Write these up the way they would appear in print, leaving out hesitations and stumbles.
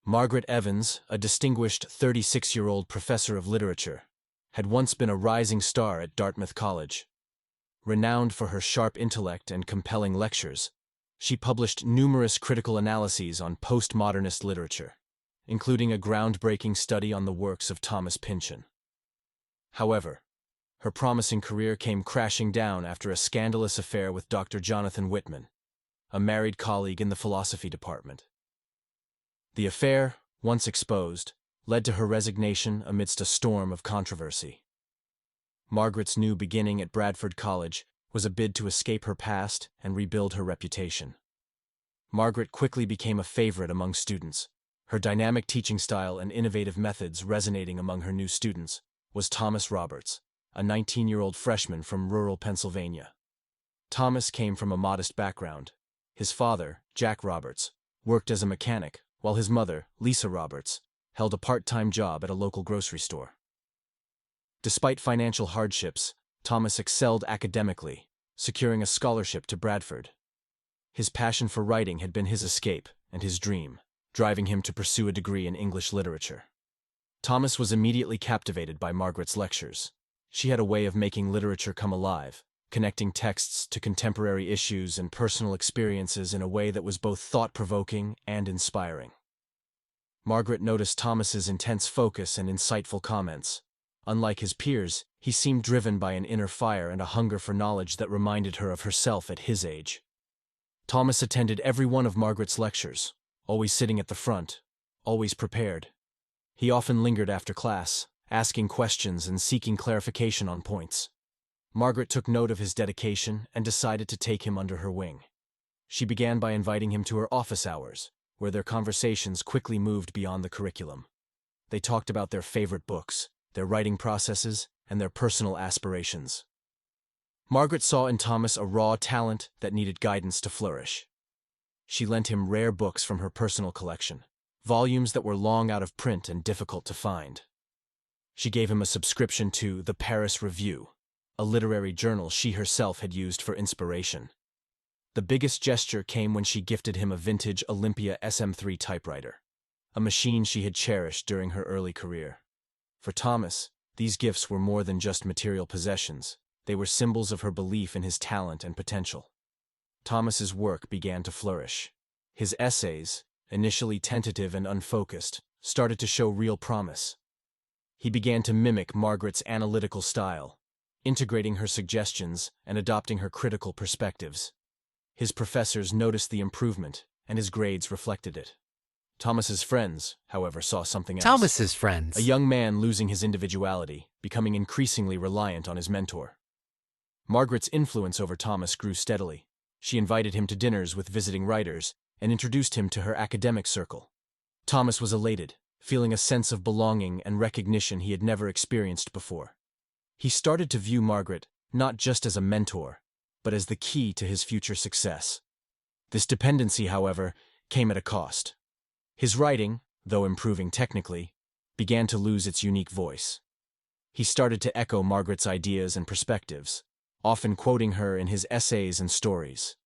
Margaret Evans, a distinguished 36-year-old professor of literature, had once been a rising star at Dartmouth College. Renowned for her sharp intellect and compelling lectures, she published numerous critical analyses on postmodernist literature, including a groundbreaking study on the works of Thomas Pynchon. However, her promising career came crashing down after a scandalous affair with Dr. Jonathan Whitman, a married colleague in the philosophy department. The affair, once exposed, led to her resignation amidst a storm of controversy. Margaret's new beginning at Bradford College was a bid to escape her past and rebuild her reputation. Margaret quickly became a favorite among students. Her dynamic teaching style and innovative methods resonating among her new students was Thomas Roberts, a 19-year-old freshman from rural Pennsylvania. Thomas came from a modest background. His father, Jack Roberts, worked as a mechanic, while his mother, Lisa Roberts, held a part-time job at a local grocery store. Despite financial hardships, Thomas excelled academically, securing a scholarship to Bradford. His passion for writing had been his escape and his dream, driving him to pursue a degree in English literature. Thomas was immediately captivated by Margaret's lectures. She had a way of making literature come alive, connecting texts to contemporary issues and personal experiences in a way that was both thought-provoking and inspiring. Margaret noticed Thomas's intense focus and insightful comments. Unlike his peers, he seemed driven by an inner fire and a hunger for knowledge that reminded her of herself at his age. Thomas attended every one of Margaret's lectures, always sitting at the front, always prepared. He often lingered after class, asking questions and seeking clarification on points. Margaret took note of his dedication and decided to take him under her wing. She began by inviting him to her office hours, where their conversations quickly moved beyond the curriculum. They talked about their favorite books, their writing processes, and their personal aspirations. Margaret saw in Thomas a raw talent that needed guidance to flourish. She lent him rare books from her personal collection, volumes that were long out of print and difficult to find. She gave him a subscription to The Paris Review, a literary journal she herself had used for inspiration. The biggest gesture came when she gifted him a vintage Olympia SM3 typewriter, a machine she had cherished during her early career. For Thomas, these gifts were more than just material possessions. They were symbols of her belief in his talent and potential. Thomas's work began to flourish. His essays, initially tentative and unfocused, started to show real promise. He began to mimic Margaret's analytical style, integrating her suggestions and adopting her critical perspectives. His professors noticed the improvement, and his grades reflected it. Thomas's friends, however, saw something else. Thomas's friends. A young man losing his individuality, becoming increasingly reliant on his mentor. Margaret's influence over Thomas grew steadily. She invited him to dinners with visiting writers and introduced him to her academic circle. Thomas was elated, feeling a sense of belonging and recognition he had never experienced before. He started to view Margaret not just as a mentor, but as the key to his future success. This dependency, however, came at a cost. His writing, though improving technically, began to lose its unique voice. He started to echo Margaret's ideas and perspectives, often quoting her in his essays and stories.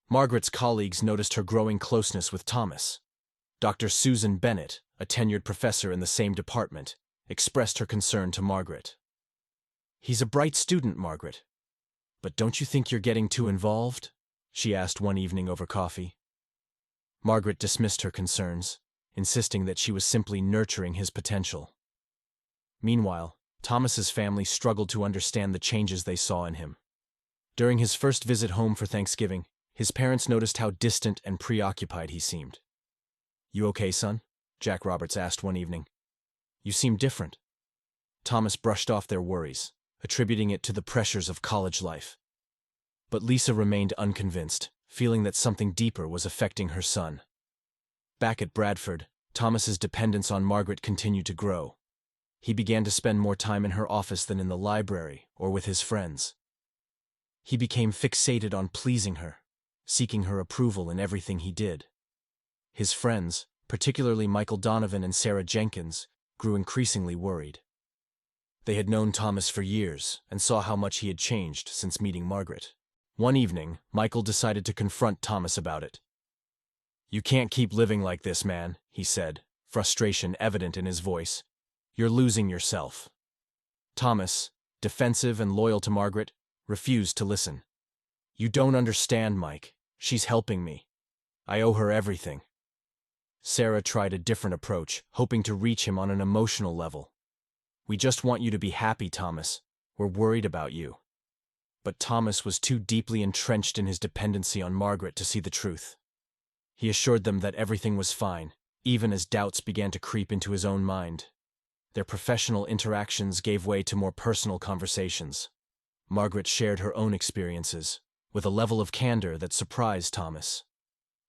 Margaret's colleagues noticed her growing closeness with Thomas. Dr. Susan Bennett, a tenured professor in the same department, expressed her concern to Margaret. "He's a bright student, Margaret. But don't you think you're getting too involved?" she asked one evening over coffee. Margaret dismissed her concerns, insisting that she was simply nurturing his potential. Meanwhile, Thomas's family struggled to understand the changes they saw in him. During his first visit home for Thanksgiving, his parents noticed how distant and preoccupied he seemed. "You okay, son?" Jack Roberts asked one evening. "You seem different." Thomas brushed off their worries, attributing it to the pressures of college life. But Lisa remained unconvinced, feeling that something deeper was affecting her son. Back at Bradford, Thomas's dependence on Margaret continued to grow. He began to spend more time in her office than in the library or with his friends. He became fixated on pleasing her, seeking her approval in everything he did. His friends, particularly Michael Donovan and Sarah Jenkins, grew increasingly worried. They had known Thomas for years and saw how much he had changed since meeting Margaret. One evening, Michael decided to confront Thomas about it. "You can't keep living like this, man," he said, frustration evident in his voice. "You're losing yourself." Thomas, defensive and loyal to Margaret, refused to listen. "You don't understand, Mike. She's helping me. I owe her everything." Sarah tried a different approach, hoping to reach him on an emotional level. "We just want you to be happy, Thomas. We're worried about you." But Thomas was too deeply entrenched in his dependency on Margaret to see the truth. He assured them that everything was fine, even as doubts began to creep into his own mind. Their professional interactions gave way to more personal conversations. Margaret shared her own experiences, with a level of candor that surprised Thomas.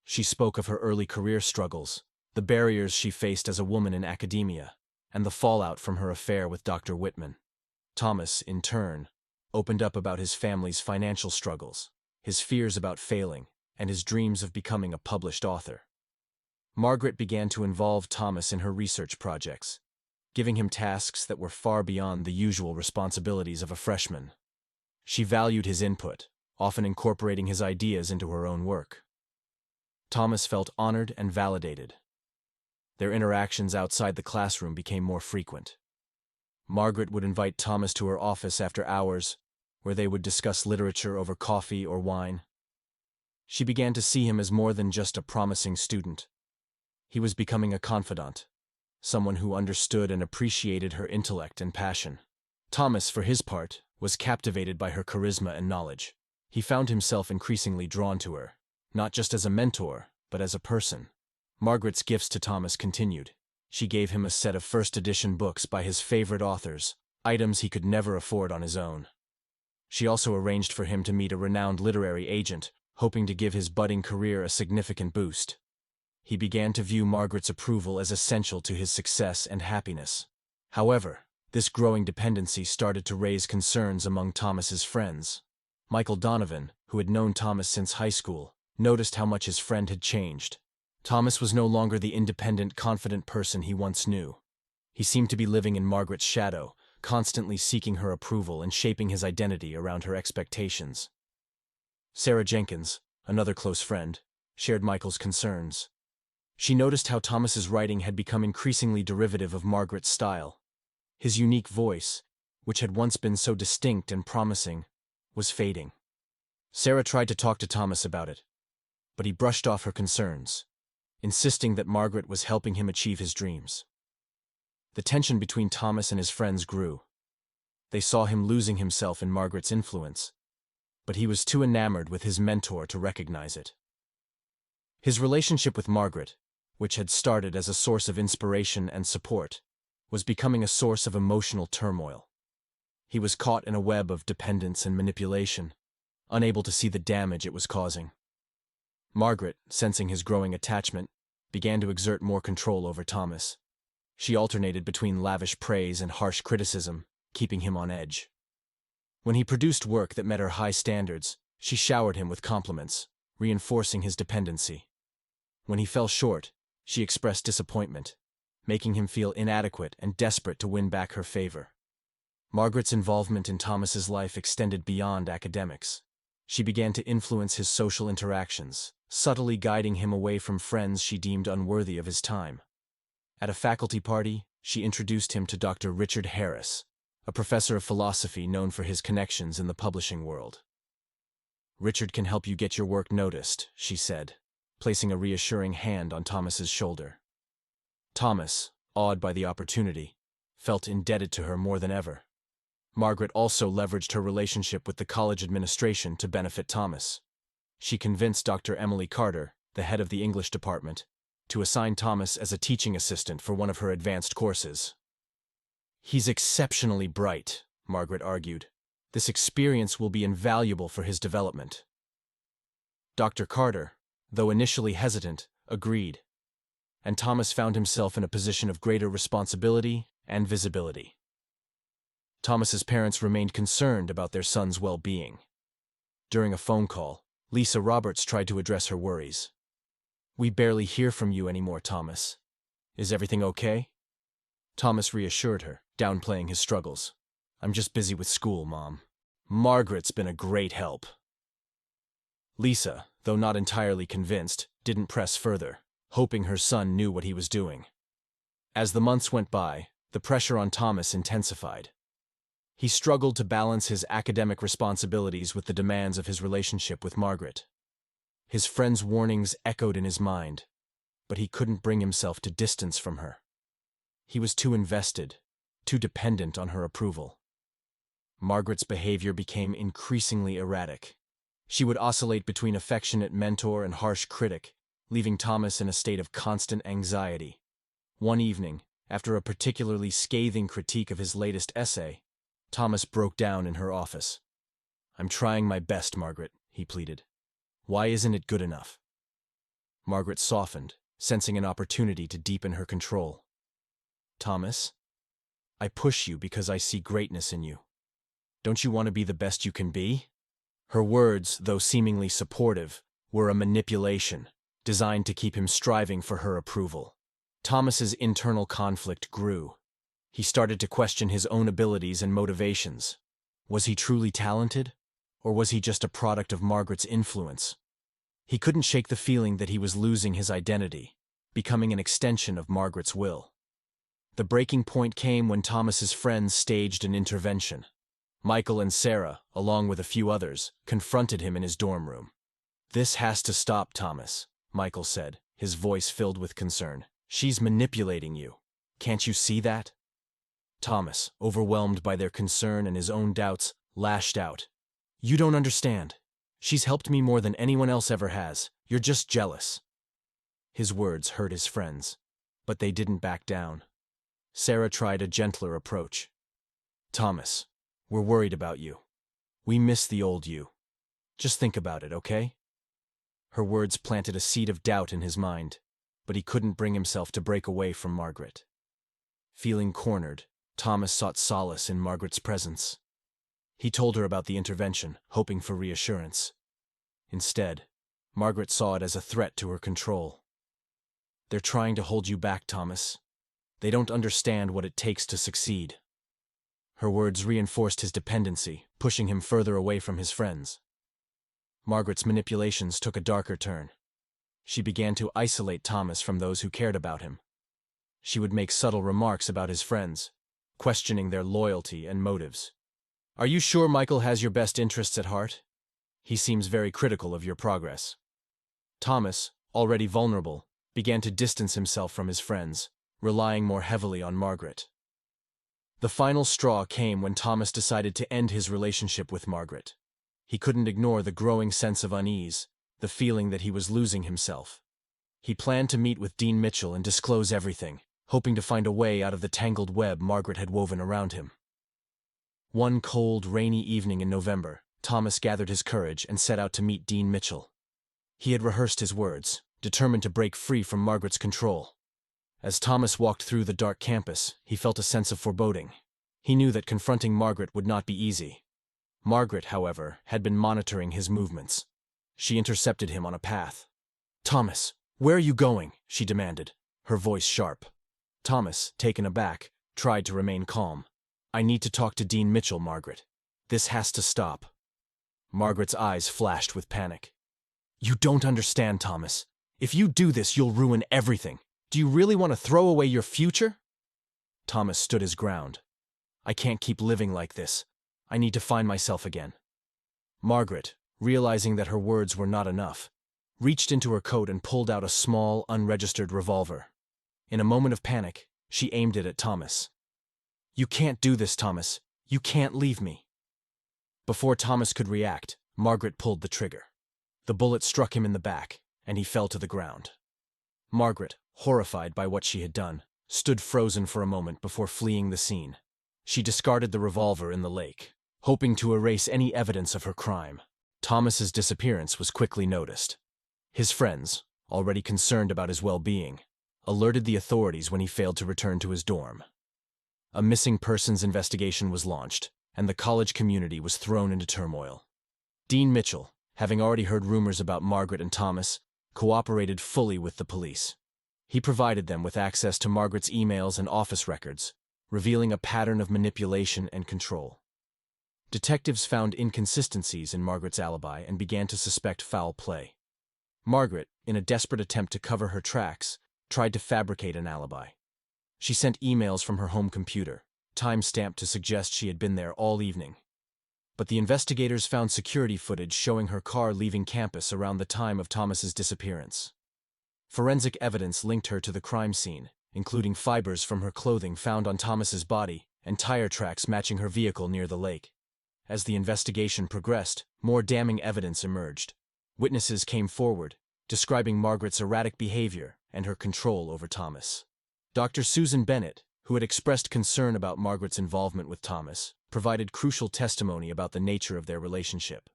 She spoke of her early career struggles, the barriers she faced as a woman in academia, and the fallout from her affair with Dr. Whitman. Thomas, in turn, opened up about his family's financial struggles, his fears about failing, and his dreams of becoming a published author. Margaret began to involve Thomas in her research projects, giving him tasks that were far beyond the usual responsibilities of a freshman. She valued his input, often incorporating his ideas into her own work. Thomas felt honored and validated. Their interactions outside the classroom became more frequent. Margaret would invite Thomas to her office after hours, where they would discuss literature over coffee or wine. She began to see him as more than just a promising student. He was becoming a confidant, someone who understood and appreciated her intellect and passion. Thomas, for his part, was captivated by her charisma and knowledge. He found himself increasingly drawn to her, not just as a mentor, but as a person. Margaret's gifts to Thomas continued. She gave him a set of first-edition books by his favorite authors, items he could never afford on his own. She also arranged for him to meet a renowned literary agent, hoping to give his budding career a significant boost. He began to view Margaret's approval as essential to his success and happiness. However, this growing dependency started to raise concerns among Thomas's friends. Michael Donovan, who had known Thomas since high school, noticed how much his friend had changed. Thomas was no longer the independent, confident person he once knew. He seemed to be living in Margaret's shadow, constantly seeking her approval and shaping his identity around her expectations. Sarah Jenkins, another close friend, shared Michael's concerns. She noticed how Thomas's writing had become increasingly derivative of Margaret's style. His unique voice, which had once been so distinct and promising, was fading. Sarah tried to talk to Thomas about it, but he brushed off her concerns, insisting that Margaret was helping him achieve his dreams. The tension between Thomas and his friends grew. They saw him losing himself in Margaret's influence, but he was too enamored with his mentor to recognize it. His relationship with Margaret, which had started as a source of inspiration and support, was becoming a source of emotional turmoil. He was caught in a web of dependence and manipulation, unable to see the damage it was causing. Margaret, sensing his growing attachment, began to exert more control over Thomas. She alternated between lavish praise and harsh criticism, keeping him on edge. When he produced work that met her high standards, she showered him with compliments, reinforcing his dependency. When he fell short, she expressed disappointment, making him feel inadequate and desperate to win back her favor. Margaret's involvement in Thomas's life extended beyond academics. She began to influence his social interactions, subtly guiding him away from friends she deemed unworthy of his time. At a faculty party, she introduced him to Dr. Richard Harris, a professor of philosophy known for his connections in the publishing world. "Richard can help you get your work noticed," she said, placing a reassuring hand on Thomas's shoulder. Thomas, awed by the opportunity, felt indebted to her more than ever. Margaret also leveraged her relationship with the college administration to benefit Thomas. She convinced Dr. Emily Carter, the head of the English department, to assign Thomas as a teaching assistant for one of her advanced courses. "He's exceptionally bright," Margaret argued. "This experience will be invaluable for his development." Dr. Carter, though initially hesitant, agreed, and Thomas found himself in a position of greater responsibility and visibility. Thomas's parents remained concerned about their son's well-being. During a phone call, Lisa Roberts tried to address her worries. "We barely hear from you anymore, Thomas. Is everything okay?" Thomas reassured her, downplaying his struggles. "I'm just busy with school, Mom. Margaret's been a great help." Lisa, though not entirely convinced, didn't press further, hoping her son knew what he was doing. As the months went by, the pressure on Thomas intensified. He struggled to balance his academic responsibilities with the demands of his relationship with Margaret. His friends' warnings echoed in his mind, but he couldn't bring himself to distance from her. He was too invested, too dependent on her approval. Margaret's behavior became increasingly erratic. She would oscillate between affectionate mentor and harsh critic, leaving Thomas in a state of constant anxiety. One evening, after a particularly scathing critique of his latest essay, Thomas broke down in her office. "I'm trying my best, Margaret," he pleaded. "Why isn't it good enough?" Margaret softened, sensing an opportunity to deepen her control. "Thomas, I push you because I see greatness in you. Don't you want to be the best you can be?" Her words, though seemingly supportive, were a manipulation, designed to keep him striving for her approval. Thomas's internal conflict grew. He started to question his own abilities and motivations. Was he truly talented, or was he just a product of Margaret's influence? He couldn't shake the feeling that he was losing his identity, becoming an extension of Margaret's will. The breaking point came when Thomas's friends staged an intervention. Michael and Sarah, along with a few others, confronted him in his dorm room. "This has to stop, Thomas," Michael said, his voice filled with concern. "She's manipulating you. Can't you see that?" Thomas, overwhelmed by their concern and his own doubts, lashed out. "You don't understand. She's helped me more than anyone else ever has. You're just jealous." His words hurt his friends, but they didn't back down. Sarah tried a gentler approach. "Thomas, we're worried about you. We miss the old you. Just think about it, okay?" Her words planted a seed of doubt in his mind, but he couldn't bring himself to break away from Margaret. Feeling cornered, Thomas sought solace in Margaret's presence. He told her about the intervention, hoping for reassurance. Instead, Margaret saw it as a threat to her control. "They're trying to hold you back, Thomas. They don't understand what it takes to succeed." Her words reinforced his dependency, pushing him further away from his friends. Margaret's manipulations took a darker turn. She began to isolate Thomas from those who cared about him. She would make subtle remarks about his friends, questioning their loyalty and motives. "Are you sure Michael has your best interests at heart? He seems very critical of your progress." Thomas, already vulnerable, began to distance himself from his friends, relying more heavily on Margaret. The final straw came when Thomas decided to end his relationship with Margaret. He couldn't ignore the growing sense of unease, the feeling that he was losing himself. He planned to meet with Dean Mitchell and disclose everything, hoping to find a way out of the tangled web Margaret had woven around him. One cold, rainy evening in November, Thomas gathered his courage and set out to meet Dean Mitchell. He had rehearsed his words, determined to break free from Margaret's control. As Thomas walked through the dark campus, he felt a sense of foreboding. He knew that confronting Margaret would not be easy. Margaret, however, had been monitoring his movements. She intercepted him on a path. "Thomas, where are you going?" she demanded, her voice sharp. Thomas, taken aback, tried to remain calm. "I need to talk to Dean Mitchell, Margaret. This has to stop." Margaret's eyes flashed with panic. "You don't understand, Thomas. If you do this, you'll ruin everything. Do you really want to throw away your future?" Thomas stood his ground. "I can't keep living like this. I need to find myself again." Margaret, realizing that her words were not enough, reached into her coat and pulled out a small, unregistered revolver. In a moment of panic, she aimed it at Thomas. "You can't do this, Thomas. You can't leave me." Before Thomas could react, Margaret pulled the trigger. The bullet struck him in the back, and he fell to the ground. Margaret, horrified by what she had done, stood frozen for a moment before fleeing the scene. She discarded the revolver in the lake, hoping to erase any evidence of her crime. Thomas's disappearance was quickly noticed. His friends, already concerned about his well-being, alerted the authorities when he failed to return to his dorm. A missing persons investigation was launched, and the college community was thrown into turmoil. Dean Mitchell, having already heard rumors about Margaret and Thomas, cooperated fully with the police. He provided them with access to Margaret's emails and office records, revealing a pattern of manipulation and control. Detectives found inconsistencies in Margaret's alibi and began to suspect foul play. Margaret, in a desperate attempt to cover her tracks, tried to fabricate an alibi. She sent emails from her home computer, time-stamped to suggest she had been there all evening. But the investigators found security footage showing her car leaving campus around the time of Thomas's disappearance. Forensic evidence linked her to the crime scene, including fibers from her clothing found on Thomas's body and tire tracks matching her vehicle near the lake. As the investigation progressed, more damning evidence emerged. Witnesses came forward, describing Margaret's erratic behavior and her control over Thomas. Dr. Susan Bennett, who had expressed concern about Margaret's involvement with Thomas, provided crucial testimony about the nature of their relationship.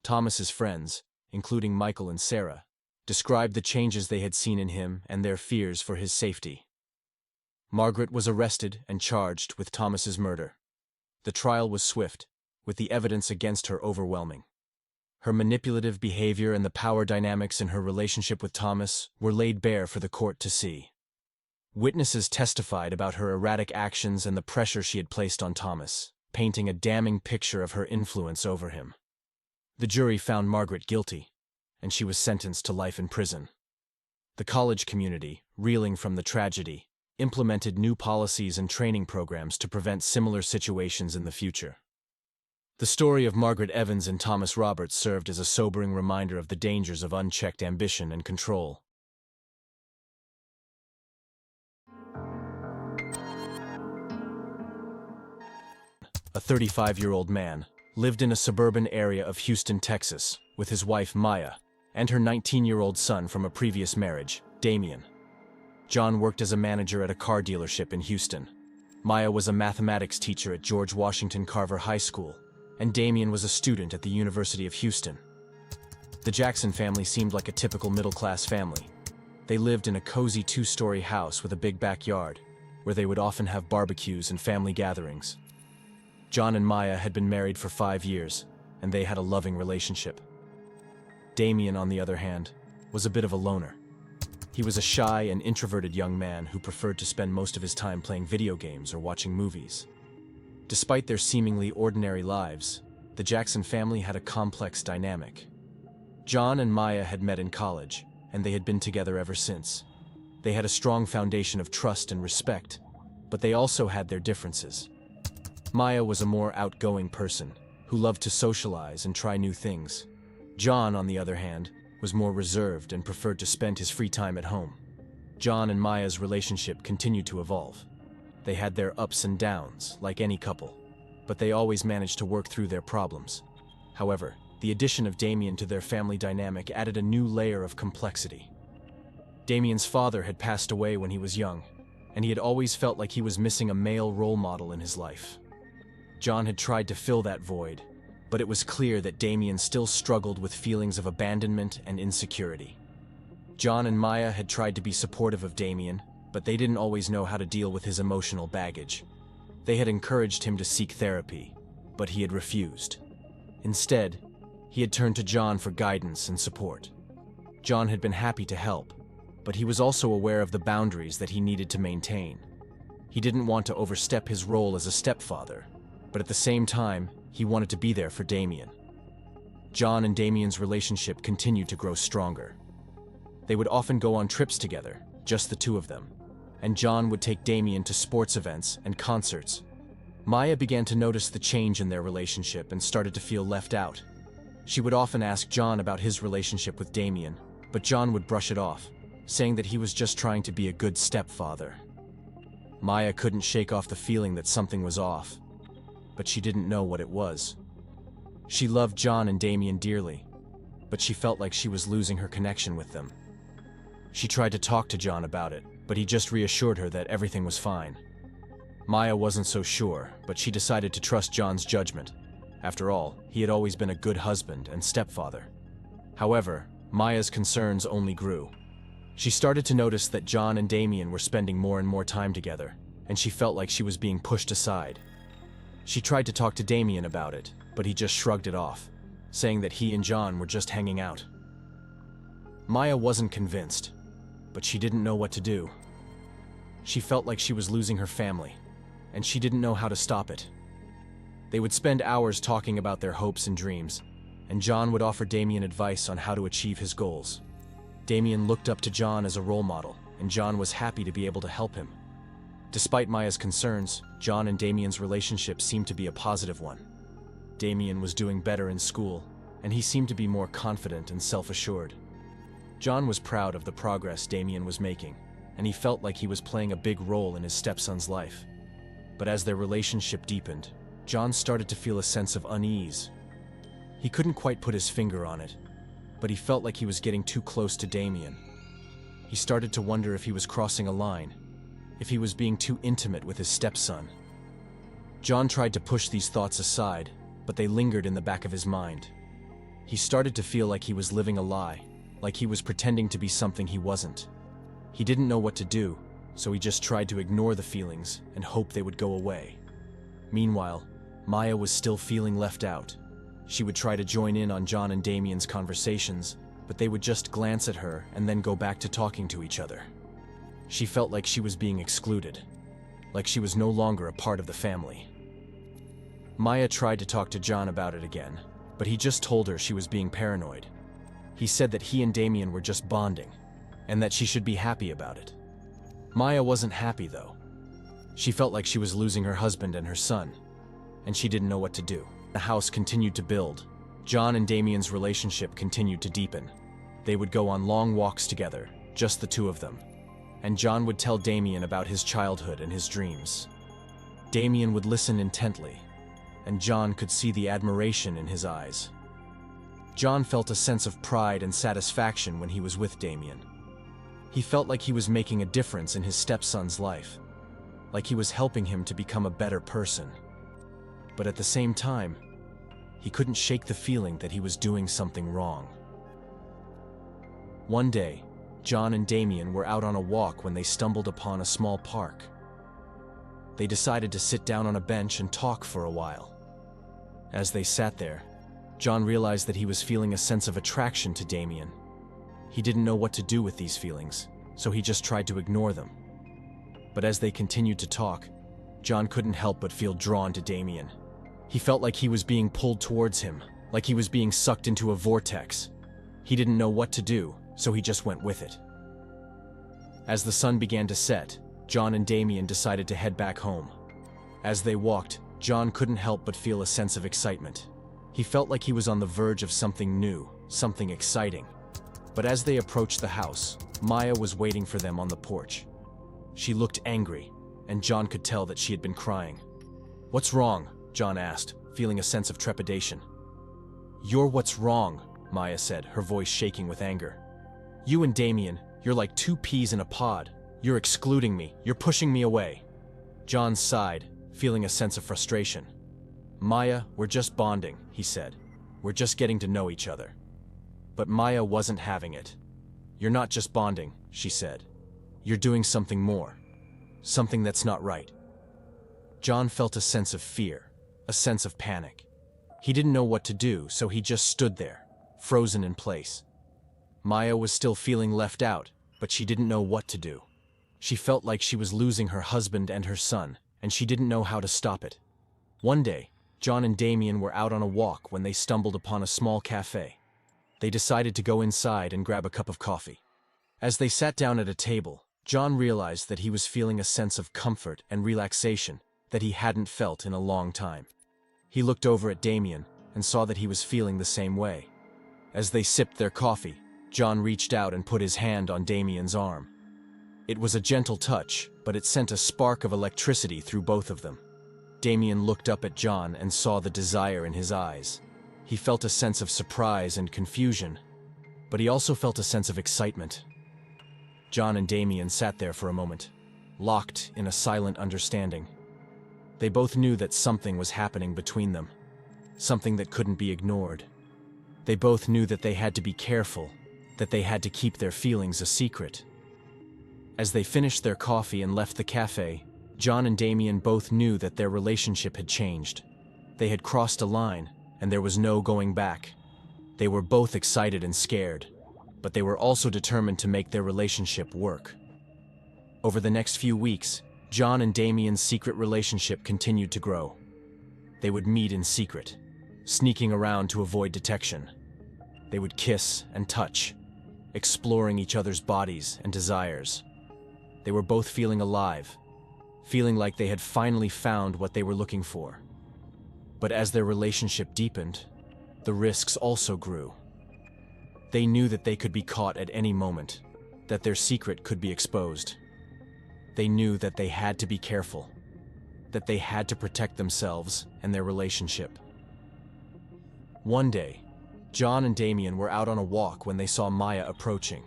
Thomas's friends, including Michael and Sarah, described the changes they had seen in him and their fears for his safety. Margaret was arrested and charged with Thomas's murder. The trial was swift, with the evidence against her overwhelming. Her manipulative behavior and the power dynamics in her relationship with Thomas were laid bare for the court to see. Witnesses testified about her erratic actions and the pressure she had placed on Thomas, painting a damning picture of her influence over him. The jury found Margaret guilty, and she was sentenced to life in prison. The college community, reeling from the tragedy, implemented new policies and training programs to prevent similar situations in the future. The story of Margaret Evans and Thomas Roberts served as a sobering reminder of the dangers of unchecked ambition and control. A 35-year-old man lived in a suburban area of Houston, Texas, with his wife Maya and her 19-year-old son from a previous marriage, Damien. John worked as a manager at a car dealership in Houston. Maya was a mathematics teacher at George Washington Carver High School, and Damien was a student at the University of Houston. The Jackson family seemed like a typical middle-class family. They lived in a cozy two-story house with a big backyard, where they would often have barbecues and family gatherings. John and Maya had been married for 5 years, and they had a loving relationship. Damien, on the other hand, was a bit of a loner. He was a shy and introverted young man who preferred to spend most of his time playing video games or watching movies. Despite their seemingly ordinary lives, the Jackson family had a complex dynamic. John and Maya had met in college, and they had been together ever since. They had a strong foundation of trust and respect, but they also had their differences. Maya was a more outgoing person, who loved to socialize and try new things. John, on the other hand, was more reserved and preferred to spend his free time at home. John and Maya's relationship continued to evolve. They had their ups and downs, like any couple, but they always managed to work through their problems. However, the addition of Damien to their family dynamic added a new layer of complexity. Damien's father had passed away when he was young, and he had always felt like he was missing a male role model in his life. John had tried to fill that void, but it was clear that Damien still struggled with feelings of abandonment and insecurity. John and Maya had tried to be supportive of Damien, but they didn't always know how to deal with his emotional baggage. They had encouraged him to seek therapy, but he had refused. Instead, he had turned to John for guidance and support. John had been happy to help, but he was also aware of the boundaries that he needed to maintain. He didn't want to overstep his role as a stepfather, but at the same time, he wanted to be there for Damien. John and Damien's relationship continued to grow stronger. They would often go on trips together, just the two of them, and John would take Damien to sports events and concerts. Maya began to notice the change in their relationship and started to feel left out. She would often ask John about his relationship with Damien, but John would brush it off, saying that he was just trying to be a good stepfather. Maya couldn't shake off the feeling that something was off, but she didn't know what it was. She loved John and Damien dearly, but she felt like she was losing her connection with them. She tried to talk to John about it, but he just reassured her that everything was fine. Maya wasn't so sure, but she decided to trust John's judgment. After all, he had always been a good husband and stepfather. However, Maya's concerns only grew. She started to notice that John and Damien were spending more and more time together, and she felt like she was being pushed aside. She tried to talk to Damien about it, but he just shrugged it off, saying that he and John were just hanging out. Maya wasn't convinced, but she didn't know what to do. She felt like she was losing her family, and she didn't know how to stop it. They would spend hours talking about their hopes and dreams, and John would offer Damien advice on how to achieve his goals. Damien looked up to John as a role model, and John was happy to be able to help him. Despite Maya's concerns, John and Damien's relationship seemed to be a positive one. Damien was doing better in school, and he seemed to be more confident and self-assured. John was proud of the progress Damien was making, and he felt like he was playing a big role in his stepson's life. But as their relationship deepened, John started to feel a sense of unease. He couldn't quite put his finger on it, but he felt like he was getting too close to Damien. He started to wonder if he was crossing a line, if he was being too intimate with his stepson. John tried to push these thoughts aside, but they lingered in the back of his mind. He started to feel like he was living a lie, like he was pretending to be something he wasn't. He didn't know what to do, so he just tried to ignore the feelings and hope they would go away. Meanwhile, Maya was still feeling left out. She would try to join in on John and Damien's conversations, but they would just glance at her and then go back to talking to each other. She felt like she was being excluded, like she was no longer a part of the family. Maya tried to talk to John about it again, but he just told her she was being paranoid. He said that he and Damien were just bonding, and that she should be happy about it. Maya wasn't happy, though. She felt like she was losing her husband and her son, and she didn't know what to do. The house continued to build. John and Damien's relationship continued to deepen. They would go on long walks together, just the two of them, and John would tell Damien about his childhood and his dreams. Damien would listen intently, and John could see the admiration in his eyes. John felt a sense of pride and satisfaction when he was with Damien. He felt like he was making a difference in his stepson's life, like he was helping him to become a better person. But at the same time, he couldn't shake the feeling that he was doing something wrong. One day, John and Damien were out on a walk when they stumbled upon a small park. They decided to sit down on a bench and talk for a while. As they sat there, John realized that he was feeling a sense of attraction to Damien. He didn't know what to do with these feelings, so he just tried to ignore them. But as they continued to talk, John couldn't help but feel drawn to Damien. He felt like he was being pulled towards him, like he was being sucked into a vortex. He didn't know what to do, so he just went with it. As the sun began to set, John and Damien decided to head back home. As they walked, John couldn't help but feel a sense of excitement. He felt like he was on the verge of something new, something exciting. But as they approached the house, Maya was waiting for them on the porch. She looked angry, and John could tell that she had been crying. "What's wrong?" John asked, feeling a sense of trepidation. "You're what's wrong," Maya said, her voice shaking with anger. "You and Damien, you're like two peas in a pod. You're excluding me, you're pushing me away." John sighed, feeling a sense of frustration. "Maya, we're just bonding," he said. "We're just getting to know each other." But Maya wasn't having it. "You're not just bonding," she said. "You're doing something more. Something that's not right." John felt a sense of fear, a sense of panic. He didn't know what to do, so he just stood there, frozen in place. Maya was still feeling left out, but she didn't know what to do. She felt like she was losing her husband and her son, and she didn't know how to stop it. One day, John and Damien were out on a walk when they stumbled upon a small cafe. They decided to go inside and grab a cup of coffee. As they sat down at a table, John realized that he was feeling a sense of comfort and relaxation that he hadn't felt in a long time. He looked over at Damien and saw that he was feeling the same way. As they sipped their coffee, John reached out and put his hand on Damien's arm. It was a gentle touch, but it sent a spark of electricity through both of them. Damien looked up at John and saw the desire in his eyes. He felt a sense of surprise and confusion, but he also felt a sense of excitement. John and Damien sat there for a moment, locked in a silent understanding. They both knew that something was happening between them, something that couldn't be ignored. They both knew that they had to be careful, that they had to keep their feelings a secret. As they finished their coffee and left the cafe, John and Damien both knew that their relationship had changed. They had crossed a line, and there was no going back. They were both excited and scared, but they were also determined to make their relationship work. Over the next few weeks, John and Damien's secret relationship continued to grow. They would meet in secret, sneaking around to avoid detection. They would kiss and touch, exploring each other's bodies and desires. They were both feeling alive, feeling like they had finally found what they were looking for. But as their relationship deepened, the risks also grew. They knew that they could be caught at any moment, that their secret could be exposed. They knew that they had to be careful, that they had to protect themselves and their relationship. One day, John and Damien were out on a walk when they saw Maya approaching.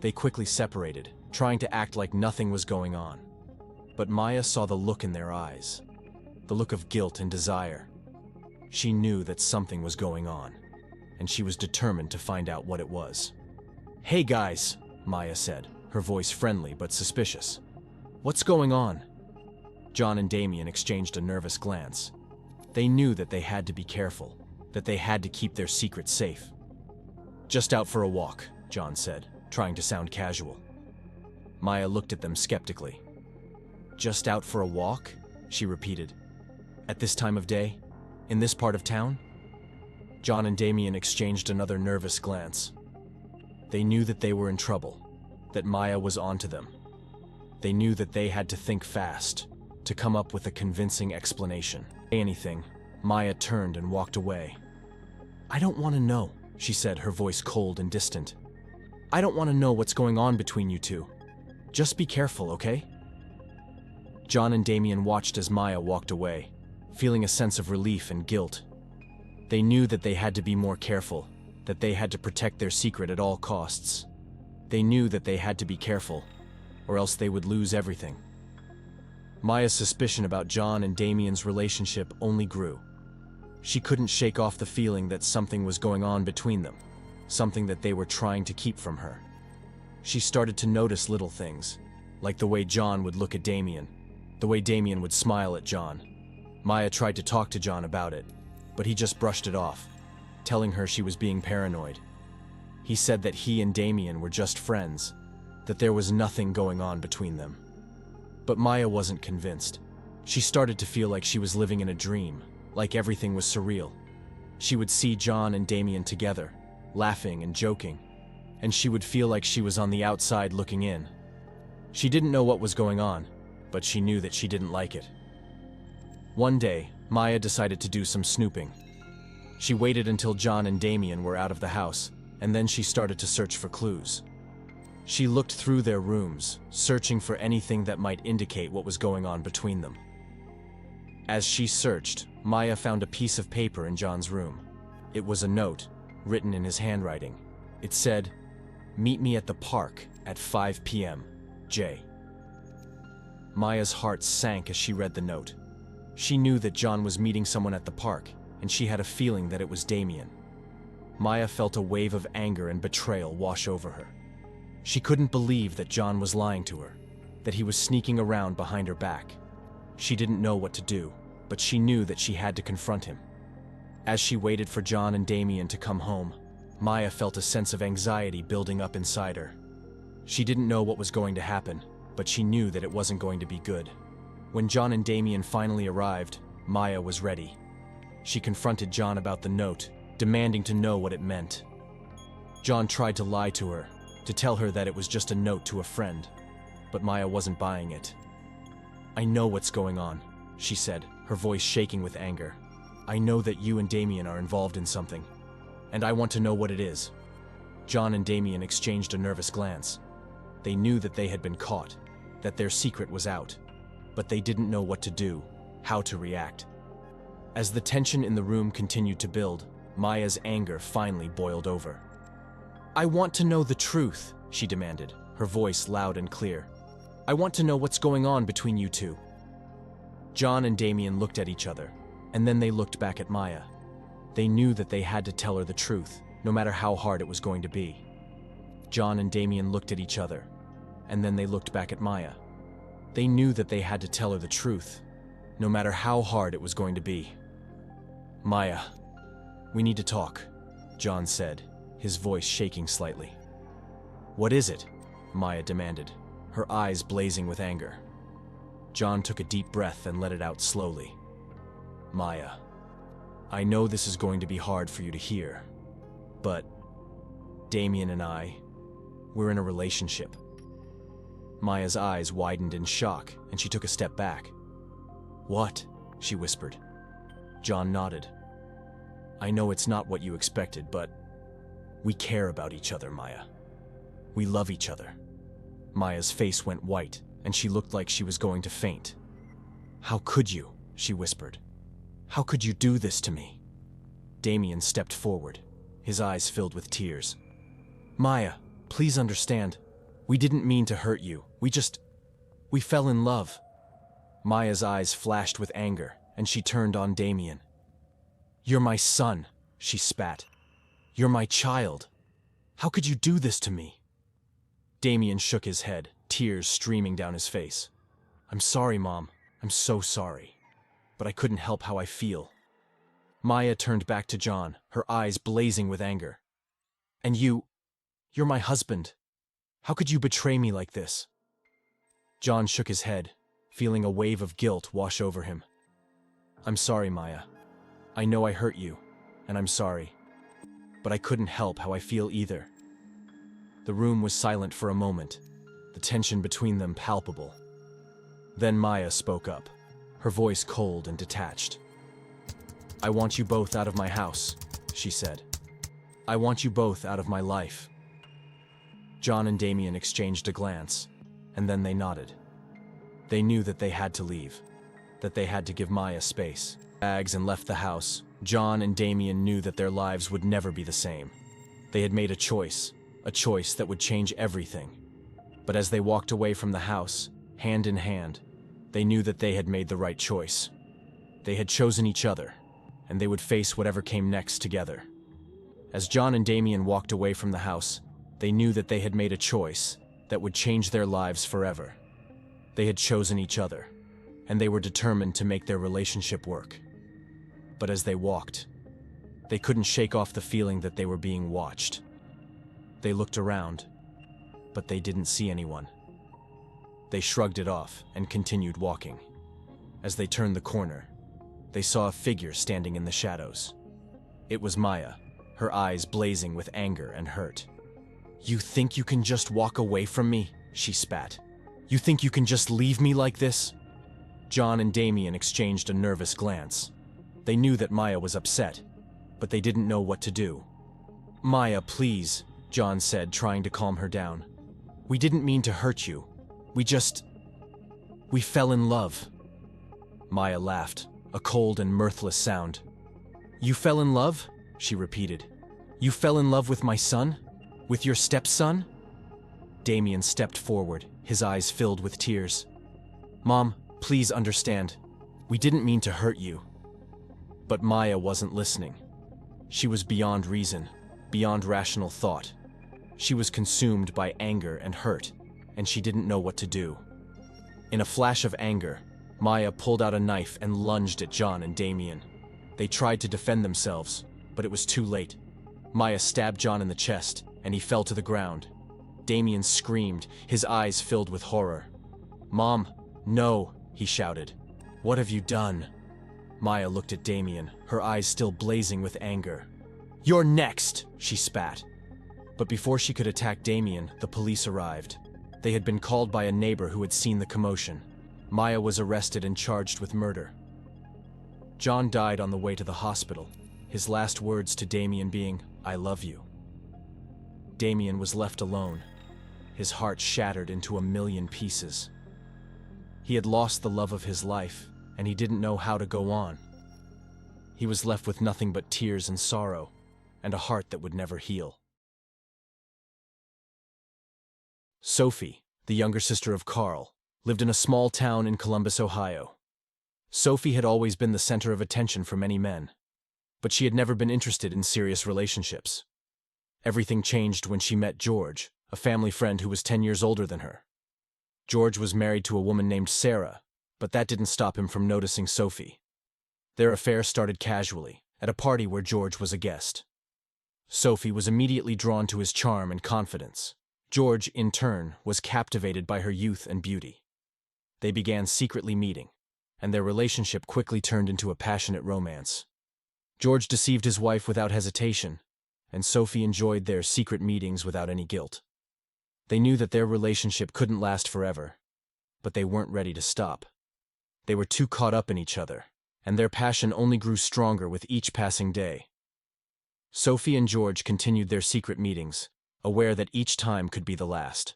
They quickly separated, trying to act like nothing was going on. But Maya saw the look in their eyes, the look of guilt and desire. She knew that something was going on, and she was determined to find out what it was. "Hey guys," Maya said, her voice friendly but suspicious. "What's going on?" John and Damien exchanged a nervous glance. They knew that they had to be careful, that they had to keep their secret safe. "Just out for a walk," John said, trying to sound casual. Maya looked at them skeptically. "Just out for a walk?" she repeated. "At this time of day? In this part of town?" John and Damien exchanged another nervous glance. They knew that they were in trouble, that Maya was onto them. They knew that they had to think fast, to come up with a convincing explanation. Anything, Maya turned and walked away. "I don't want to know," she said, her voice cold and distant. "I don't want to know what's going on between you two. Just be careful, okay?" John and Damien watched as Maya walked away, feeling a sense of relief and guilt. They knew that they had to be more careful, that they had to protect their secret at all costs. They knew that they had to be careful, or else they would lose everything. Maya's suspicion about John and Damien's relationship only grew. She couldn't shake off the feeling that something was going on between them, something that they were trying to keep from her. She started to notice little things, like the way John would look at Damien, the way Damien would smile at John. Maya tried to talk to John about it, but he just brushed it off, telling her she was being paranoid. He said that he and Damien were just friends, that there was nothing going on between them. But Maya wasn't convinced. She started to feel like she was living in a dream, like everything was surreal. She would see John and Damien together, laughing and joking, and she would feel like she was on the outside looking in. She didn't know what was going on, but she knew that she didn't like it. One day, Maya decided to do some snooping. She waited until John and Damien were out of the house, and then she started to search for clues. She looked through their rooms, searching for anything that might indicate what was going on between them. As she searched, Maya found a piece of paper in John's room. It was a note, written in his handwriting. It said, "Meet me at the park at 5 p.m. J." Maya's heart sank as she read the note. She knew that John was meeting someone at the park, and she had a feeling that it was Damien. Maya felt a wave of anger and betrayal wash over her. She couldn't believe that John was lying to her, that he was sneaking around behind her back. She didn't know what to do, but she knew that she had to confront him. As she waited for John and Damien to come home, Maya felt a sense of anxiety building up inside her. She didn't know what was going to happen, but she knew that it wasn't going to be good. When John and Damien finally arrived, Maya was ready. She confronted John about the note, demanding to know what it meant. John tried to lie to her, to tell her that it was just a note to a friend, but Maya wasn't buying it. "I know what's going on," she said, her voice shaking with anger. "I know that you and Damien are involved in something, and I want to know what it is." John and Damien exchanged a nervous glance. They knew that they had been caught, that their secret was out, but they didn't know what to do, how to react. As the tension in the room continued to build, Maya's anger finally boiled over. "I want to know the truth," she demanded, her voice loud and clear. "I want to know what's going on between you two." John and Damien looked at each other, and then they looked back at Maya. They knew that they had to tell her the truth, no matter how hard it was going to be. John and Damien looked at each other, and then they looked back at Maya. They knew that they had to tell her the truth, no matter how hard it was going to be. "Maya, we need to talk," John said, his voice shaking slightly. "What is it?" Maya demanded, her eyes blazing with anger. John took a deep breath and let it out slowly. "Maya, I know this is going to be hard for you to hear, but Damien and I, we're in a relationship." Maya's eyes widened in shock, and she took a step back. "What?" she whispered. John nodded. "I know it's not what you expected, but we care about each other, Maya. We love each other." Maya's face went white, and she looked like she was going to faint. "How could you?" she whispered. "How could you do this to me?" Damien stepped forward, his eyes filled with tears. "Maya, please understand. We didn't mean to hurt you. We fell in love." Maya's eyes flashed with anger, and she turned on Damien. "You're my son," she spat. "You're my child. How could you do this to me?" Damien shook his head, tears streaming down his face. "I'm sorry, Mom. I'm so sorry. But I couldn't help how I feel." Maya turned back to John, her eyes blazing with anger. "And you're my husband. How could you betray me like this?" John shook his head, feeling a wave of guilt wash over him. "I'm sorry, Maya. I know I hurt you, and I'm sorry. But I couldn't help how I feel either." The room was silent for a moment, the tension between them palpable. Then Maya spoke up, her voice cold and detached. "I want you both out of my house," she said. "I want you both out of my life." John and Damien exchanged a glance, and then they nodded. They knew that they had to leave, that they had to give Maya space. Bags and left the house. John and Damien knew that their lives would never be the same. They had made a choice that would change everything. But as they walked away from the house, hand in hand, they knew that they had made the right choice. They had chosen each other, and they would face whatever came next together. As John and Damien walked away from the house, they knew that they had made a choice that would change their lives forever. They had chosen each other, and they were determined to make their relationship work. But as they walked, they couldn't shake off the feeling that they were being watched. They looked around, but they didn't see anyone. They shrugged it off and continued walking. As they turned the corner, they saw a figure standing in the shadows. It was Maya, her eyes blazing with anger and hurt. "You think you can just walk away from me?" she spat. "You think you can just leave me like this?" John and Damien exchanged a nervous glance. They knew that Maya was upset, but they didn't know what to do. "Maya, please," John said, trying to calm her down. "We didn't mean to hurt you. We fell in love." Maya laughed, a cold and mirthless sound. "You fell in love?" she repeated. "You fell in love with my son? With your stepson?" Damien stepped forward, his eyes filled with tears. "Mom, please understand. We didn't mean to hurt you." But Maya wasn't listening. She was beyond reason, beyond rational thought. She was consumed by anger and hurt, and she didn't know what to do. In a flash of anger, Maya pulled out a knife and lunged at John and Damien. They tried to defend themselves, but it was too late. Maya stabbed John in the chest, and he fell to the ground. Damien screamed, his eyes filled with horror. "Mom, no," he shouted. "What have you done?" Maya looked at Damien, her eyes still blazing with anger. "You're next," she spat. But before she could attack Damien, the police arrived. They had been called by a neighbor who had seen the commotion. Maya was arrested and charged with murder. John died on the way to the hospital, his last words to Damien being, "I love you." Damien was left alone, his heart shattered into a million pieces. He had lost the love of his life, and he didn't know how to go on. He was left with nothing but tears and sorrow, and a heart that would never heal. Sophie, the younger sister of Carl, lived in a small town in Columbus, Ohio. Sophie had always been the center of attention for many men, but she had never been interested in serious relationships. Everything changed when she met George, a family friend who was 10 years older than her. George was married to a woman named Sarah, but that didn't stop him from noticing Sophie. Their affair started casually, at a party where George was a guest. Sophie was immediately drawn to his charm and confidence. George, in turn, was captivated by her youth and beauty. They began secretly meeting, and their relationship quickly turned into a passionate romance. George deceived his wife without hesitation, and Sophie enjoyed their secret meetings without any guilt. They knew that their relationship couldn't last forever, but they weren't ready to stop. They were too caught up in each other, and their passion only grew stronger with each passing day. Sophie and George continued their secret meetings, aware that each time could be the last.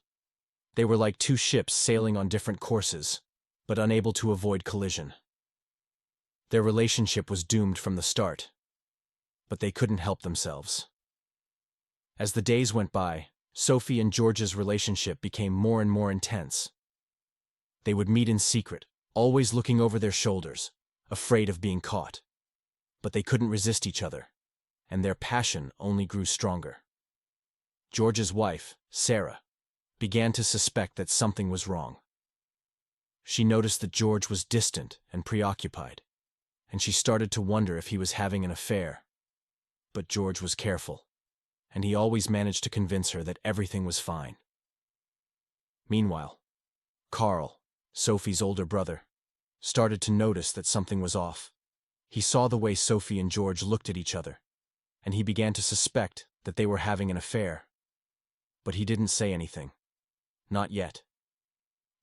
They were like two ships sailing on different courses, but unable to avoid collision. Their relationship was doomed from the start, but they couldn't help themselves. As the days went by, Sophie and George's relationship became more and more intense. They would meet in secret, always looking over their shoulders, afraid of being caught. But they couldn't resist each other, and their passion only grew stronger. George's wife, Sarah, began to suspect that something was wrong. She noticed that George was distant and preoccupied, and she started to wonder if he was having an affair. But George was careful, and he always managed to convince her that everything was fine. Meanwhile, Carl, Sophie's older brother, started to notice that something was off. He saw the way Sophie and George looked at each other, and he began to suspect that they were having an affair. But he didn't say anything. Not yet.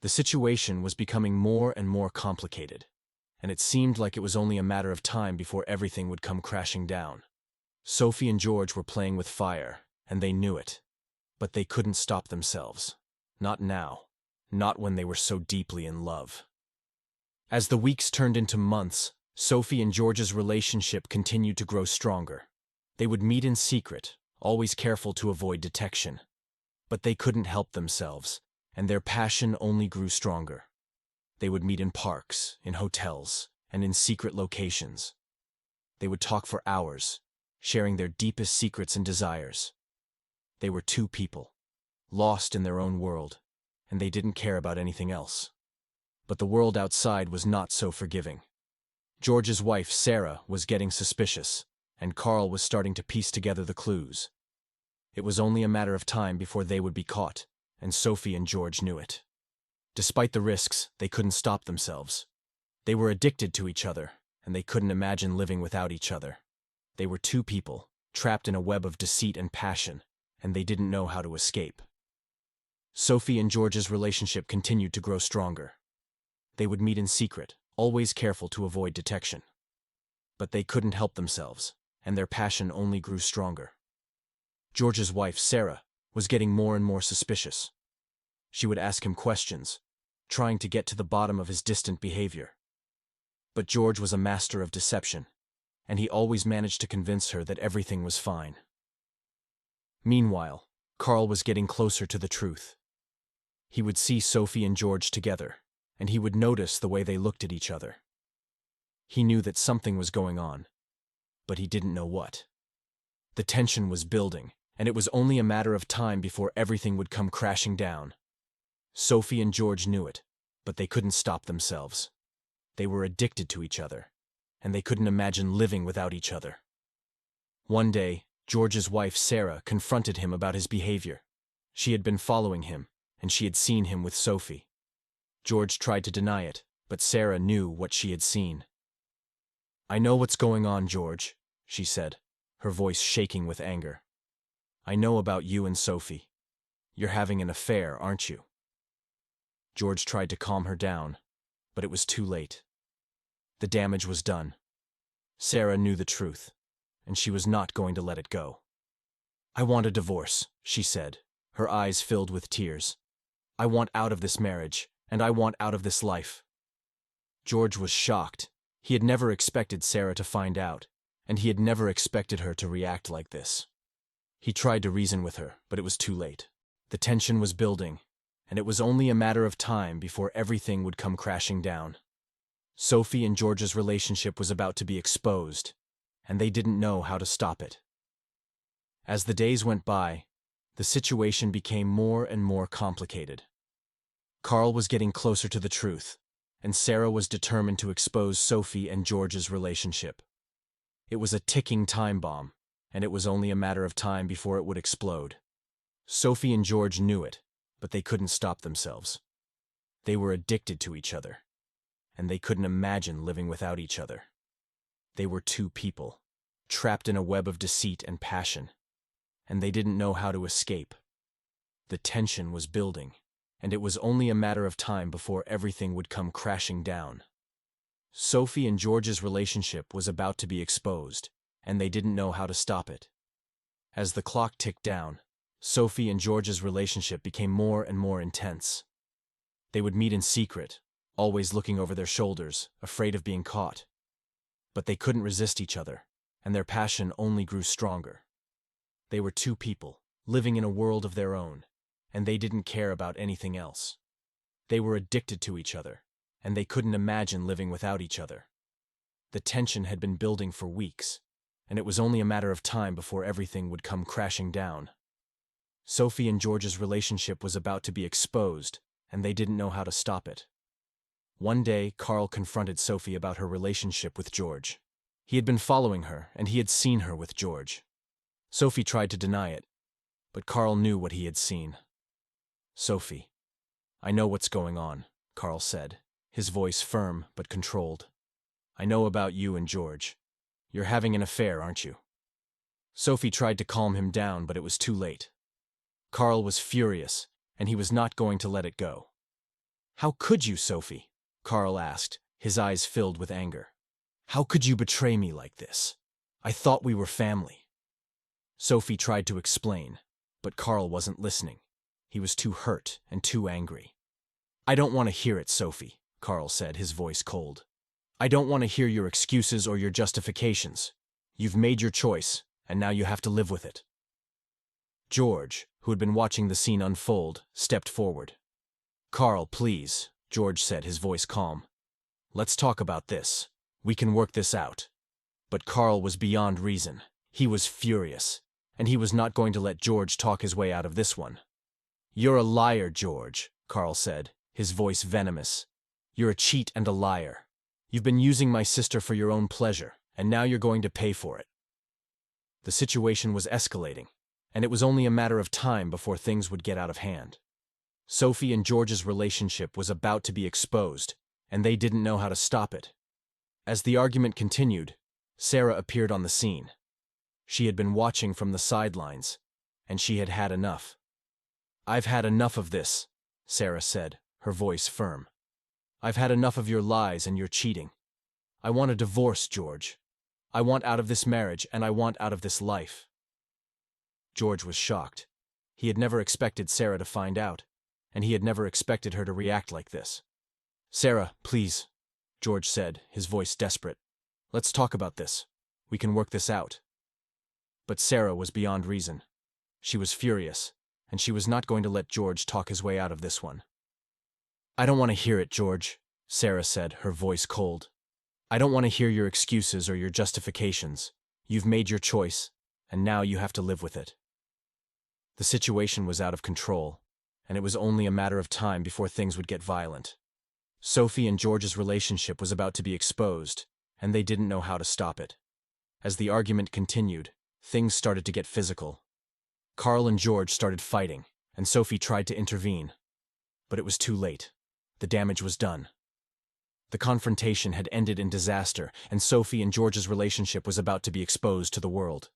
The situation was becoming more and more complicated, and it seemed like it was only a matter of time before everything would come crashing down. Sophie and George were playing with fire, and they knew it. But they couldn't stop themselves. Not now. Not when they were so deeply in love. As the weeks turned into months, Sophie and George's relationship continued to grow stronger. They would meet in secret, always careful to avoid detection. But they couldn't help themselves, and their passion only grew stronger. They would meet in parks, in hotels, and in secret locations. They would talk for hours, sharing their deepest secrets and desires. They were two people, lost in their own world, and they didn't care about anything else. But the world outside was not so forgiving. George's wife, Sarah, was getting suspicious, and Carl was starting to piece together the clues. It was only a matter of time before they would be caught, and Sophie and George knew it. Despite the risks, they couldn't stop themselves. They were addicted to each other, and they couldn't imagine living without each other. They were two people, trapped in a web of deceit and passion, and they didn't know how to escape. Sophie and George's relationship continued to grow stronger. They would meet in secret, always careful to avoid detection. But they couldn't help themselves, and their passion only grew stronger. George's wife, Sarah, was getting more and more suspicious. She would ask him questions, trying to get to the bottom of his distant behavior. But George was a master of deception, and he always managed to convince her that everything was fine. Meanwhile, Carl was getting closer to the truth. He would see Sophie and George together, and he would notice the way they looked at each other. He knew that something was going on, but he didn't know what. The tension was building, and it was only a matter of time before everything would come crashing down. Sophie and George knew it, but they couldn't stop themselves. They were addicted to each other, and they couldn't imagine living without each other. One day, George's wife, Sarah, confronted him about his behavior. She had been following him, and she had seen him with Sophie. George tried to deny it, but Sarah knew what she had seen. "I know what's going on, George," she said, her voice shaking with anger. "I know about you and Sophie. You're having an affair, aren't you?" George tried to calm her down, but it was too late. The damage was done. Sarah knew the truth, and she was not going to let it go. "I want a divorce," she said, her eyes filled with tears. "I want out of this marriage, and I want out of this life." George was shocked. He had never expected Sarah to find out, and he had never expected her to react like this. He tried to reason with her, but it was too late. The tension was building, and it was only a matter of time before everything would come crashing down. Sophie and George's relationship was about to be exposed, and they didn't know how to stop it. As the days went by, the situation became more and more complicated. Carl was getting closer to the truth, and Sarah was determined to expose Sophie and George's relationship. It was a ticking time bomb, and it was only a matter of time before it would explode. Sophie and George knew it, but they couldn't stop themselves. They were addicted to each other, and they couldn't imagine living without each other. They were two people, trapped in a web of deceit and passion, and they didn't know how to escape. The tension was building, and it was only a matter of time before everything would come crashing down. Sophie and George's relationship was about to be exposed, and they didn't know how to stop it. As the clock ticked down, Sophie and George's relationship became more and more intense. They would meet in secret, always looking over their shoulders, afraid of being caught. But they couldn't resist each other, and their passion only grew stronger. They were two people, living in a world of their own, and they didn't care about anything else. They were addicted to each other, and they couldn't imagine living without each other. The tension had been building for weeks, and it was only a matter of time before everything would come crashing down. Sophie and George's relationship was about to be exposed, and they didn't know how to stop it. One day, Carl confronted Sophie about her relationship with George. He had been following her, and he had seen her with George. Sophie tried to deny it, but Carl knew what he had seen. "Sophie, I know what's going on," Carl said, his voice firm but controlled. "I know about you and George. You're having an affair, aren't you?" Sophie tried to calm him down, but it was too late. Carl was furious, and he was not going to let it go. "How could you, Sophie?" Carl asked, his eyes filled with anger. "How could you betray me like this? I thought we were family." Sophie tried to explain, but Carl wasn't listening. He was too hurt and too angry. "I don't want to hear it, Sophie," Carl said, his voice cold. "I don't want to hear your excuses or your justifications. You've made your choice, and now you have to live with it." George, who had been watching the scene unfold, stepped forward. "Carl, please," George said, his voice calm. "Let's talk about this. We can work this out." But Carl was beyond reason. He was furious, and he was not going to let George talk his way out of this one. "You're a liar, George," Carl said, his voice venomous. "You're a cheat and a liar. You've been using my sister for your own pleasure, and now you're going to pay for it." The situation was escalating, and it was only a matter of time before things would get out of hand. Sophie and George's relationship was about to be exposed, and they didn't know how to stop it. As the argument continued, Sarah appeared on the scene. She had been watching from the sidelines, and she had had enough. "I've had enough of this," Sarah said, her voice firm. "I've had enough of your lies and your cheating. I want a divorce, George. I want out of this marriage, and I want out of this life." George was shocked. He had never expected Sarah to find out, and he had never expected her to react like this. "Sarah, please," George said, his voice desperate. "Let's talk about this. We can work this out." But Sarah was beyond reason. She was furious, and she was not going to let George talk his way out of this one. "I don't want to hear it, George," Sarah said, her voice cold. "I don't want to hear your excuses or your justifications. You've made your choice, and now you have to live with it." The situation was out of control, and it was only a matter of time before things would get violent. Sophie and George's relationship was about to be exposed, and they didn't know how to stop it. As the argument continued, things started to get physical. Carl and George started fighting, and Sophie tried to intervene. But it was too late. The damage was done. The confrontation had ended in disaster, and Sophie and George's relationship was about to be exposed to the world.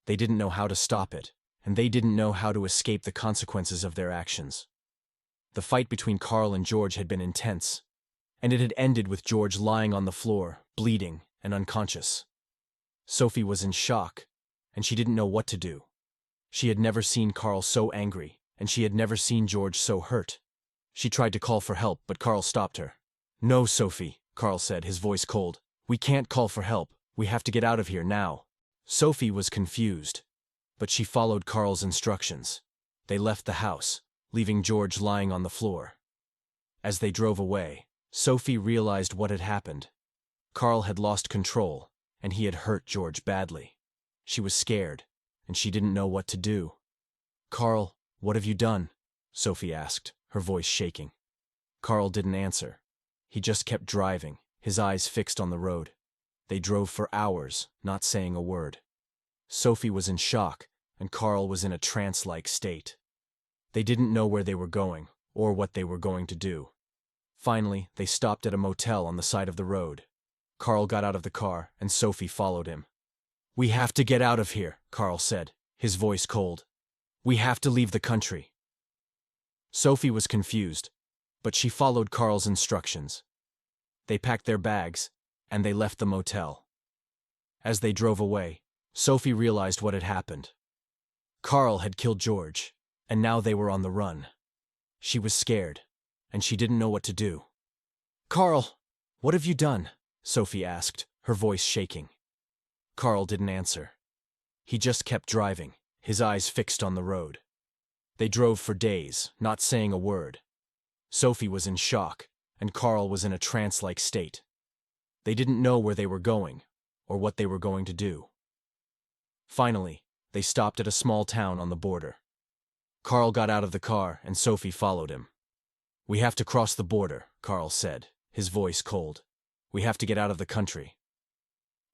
They didn't know how to stop it, and they didn't know how to escape the consequences of their actions. The fight between Carl and George had been intense, and it had ended with George lying on the floor, bleeding and unconscious. Sophie was in shock, and she didn't know what to do. She had never seen Carl so angry, and she had never seen George so hurt. She tried to call for help, but Carl stopped her. "No, Sophie," Carl said, his voice cold. "We can't call for help. We have to get out of here now." Sophie was confused, but she followed Carl's instructions. They left the house, leaving George lying on the floor. As they drove away, Sophie realized what had happened. Carl had lost control, and he had hurt George badly. She was scared, and she didn't know what to do. "Carl, what have you done?" Sophie asked, her voice shaking. Carl didn't answer. He just kept driving, his eyes fixed on the road. They drove for hours, not saying a word. Sophie was in shock, and Carl was in a trance-like state. They didn't know where they were going, or what they were going to do. Finally, they stopped at a motel on the side of the road. Carl got out of the car, and Sophie followed him. "We have to get out of here," Carl said, his voice cold. "We have to leave the country. Sophie was confused, but she followed Carl's instructions. They packed their bags, and they left the motel. As they drove away, Sophie realized what had happened. Carl had killed George, and now they were on the run. She was scared, and she didn't know what to do. "Carl, what have you done?" Sophie asked, her voice shaking. Carl didn't answer. He just kept driving, his eyes fixed on the road. They drove for days, not saying a word. Sophie was in shock, and Carl was in a trance-like state. They didn't know where they were going, or what they were going to do. Finally, they stopped at a small town on the border. Carl got out of the car, and Sophie followed him. "We have to cross the border," Carl said, his voice cold. "We have to get out of the country."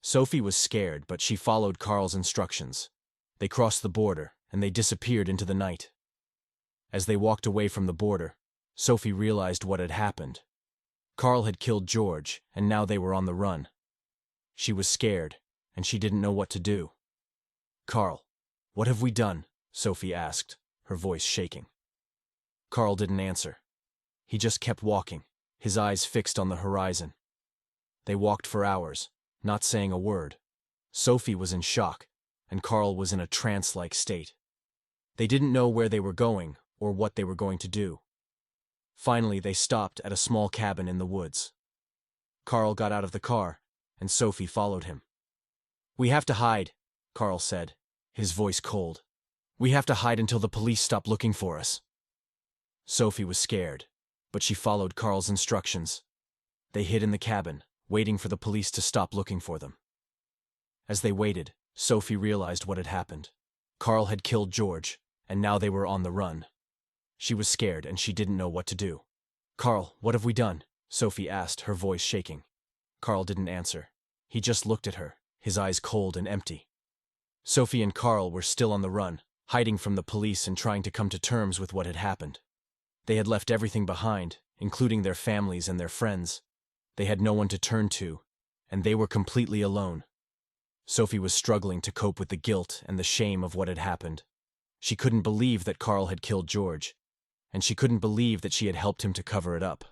Sophie was scared, but she followed Carl's instructions. They crossed the border, and they disappeared into the night. As they walked away from the border, Sophie realized what had happened. Carl had killed George, and now they were on the run. She was scared, and she didn't know what to do. "Carl, what have we done?" Sophie asked, her voice shaking. Carl didn't answer. He just kept walking, his eyes fixed on the horizon. They walked for hours, not saying a word. Sophie was in shock, and Carl was in a trance-like state. They didn't know where they were going or what they were going to do. Finally, they stopped at a small cabin in the woods. Carl got out of the car, and Sophie followed him. "We have to hide," Carl said, his voice cold. "We have to hide until the police stop looking for us." Sophie was scared, but she followed Carl's instructions. They hid in the cabin, waiting for the police to stop looking for them. As they waited, Sophie realized what had happened. Carl had killed George, and now they were on the run. She was scared, and she didn't know what to do. "Carl, what have we done?" Sophie asked, her voice shaking. Carl didn't answer. He just looked at her, his eyes cold and empty. Sophie and Carl were still on the run, hiding from the police and trying to come to terms with what had happened. They had left everything behind, including their families and their friends. They had no one to turn to, and they were completely alone. Sophie was struggling to cope with the guilt and the shame of what had happened. She couldn't believe that Carl had killed George, and she couldn't believe that she had helped him to cover it up.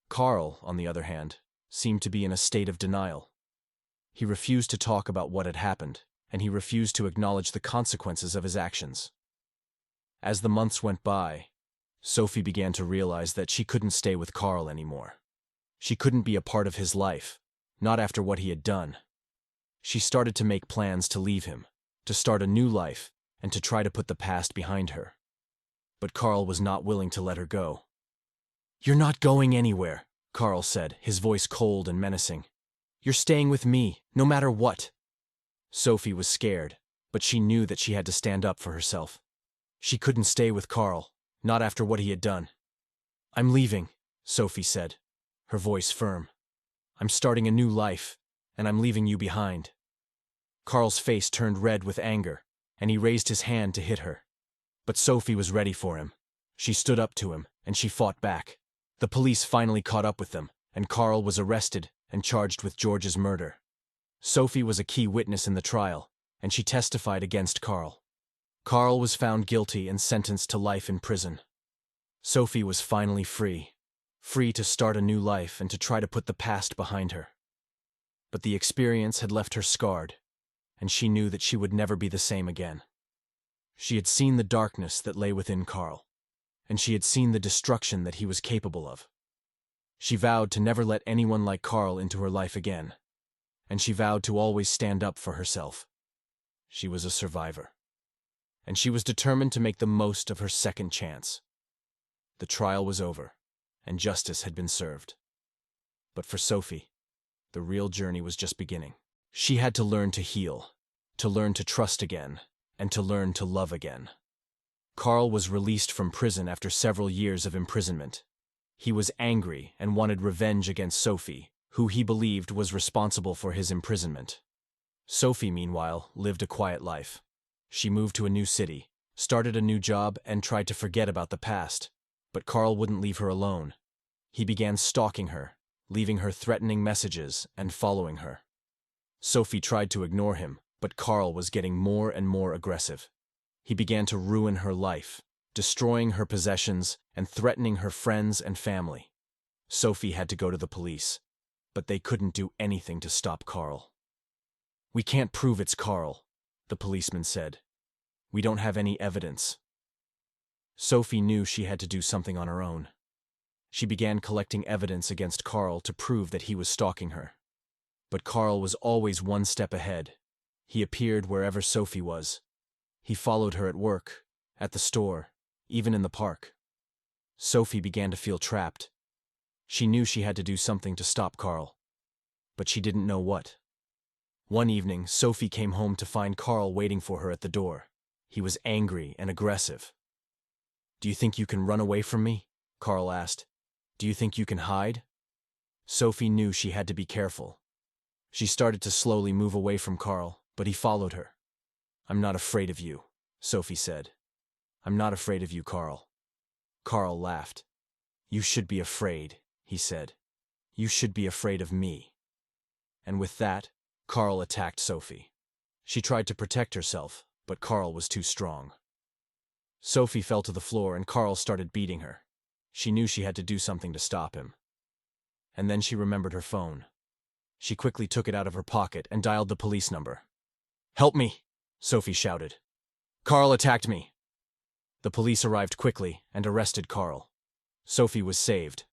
Carl, on the other hand, seemed to be in a state of denial. He refused to talk about what had happened, and he refused to acknowledge the consequences of his actions. As the months went by, Sophie began to realize that she couldn't stay with Carl anymore. She couldn't be a part of his life, not after what he had done. She started to make plans to leave him, to start a new life, and to try to put the past behind her. But Carl was not willing to let her go. "You're not going anywhere," Carl said, his voice cold and menacing. "You're staying with me, no matter what." Sophie was scared, but she knew that she had to stand up for herself. She couldn't stay with Carl, not after what he had done. "I'm leaving," Sophie said, her voice firm. "I'm starting a new life, and I'm leaving you behind." Carl's face turned red with anger, and he raised his hand to hit her. But Sophie was ready for him. She stood up to him, and she fought back. The police finally caught up with them, and Carl was arrested and charged with George's murder. Sophie was a key witness in the trial, and she testified against Carl. Carl was found guilty and sentenced to life in prison. Sophie was finally free to start a new life and to try to put the past behind her. But the experience had left her scarred, and she knew that she would never be the same again. She had seen the darkness that lay within Carl, and she had seen the destruction that he was capable of. She vowed to never let anyone like Carl into her life again, and she vowed to always stand up for herself. She was a survivor, and she was determined to make the most of her second chance. The trial was over, and justice had been served. But for Sophie, the real journey was just beginning. She had to learn to heal, to learn to trust again, and to learn to love again. Carl was released from prison after several years of imprisonment. He was angry and wanted revenge against Sophie, who he believed was responsible for his imprisonment. Sophie, meanwhile, lived a quiet life. She moved to a new city, started a new job, and tried to forget about the past. But Carl wouldn't leave her alone. He began stalking her, leaving her threatening messages and following her. Sophie tried to ignore him, but Carl was getting more and more aggressive. He began to ruin her life, destroying her possessions and threatening her friends and family. Sophie had to go to the police, but they couldn't do anything to stop Carl. "We can't prove it's Carl," the policeman said. "We don't have any evidence." Sophie knew she had to do something on her own. She began collecting evidence against Carl to prove that he was stalking her. But Carl was always one step ahead. He appeared wherever Sophie was. He followed her at work, at the store, even in the park. Sophie began to feel trapped. She knew she had to do something to stop Carl, but she didn't know what. One evening, Sophie came home to find Carl waiting for her at the door. He was angry and aggressive. "Do you think you can run away from me?" Carl asked. "Do you think you can hide?" Sophie knew she had to be careful. She started to slowly move away from Carl, but he followed her. "I'm not afraid of you," Sophie said. "I'm not afraid of you, Carl." Carl laughed. "You should be afraid," he said. "You should be afraid of me." And with that, Carl attacked Sophie. She tried to protect herself, but Carl was too strong. Sophie fell to the floor and Carl started beating her. She knew she had to do something to stop him. And then she remembered her phone. She quickly took it out of her pocket and dialed the police number. "Help me!" Sophie shouted. "Carl attacked me!" The police arrived quickly and arrested Carl. Sophie was saved,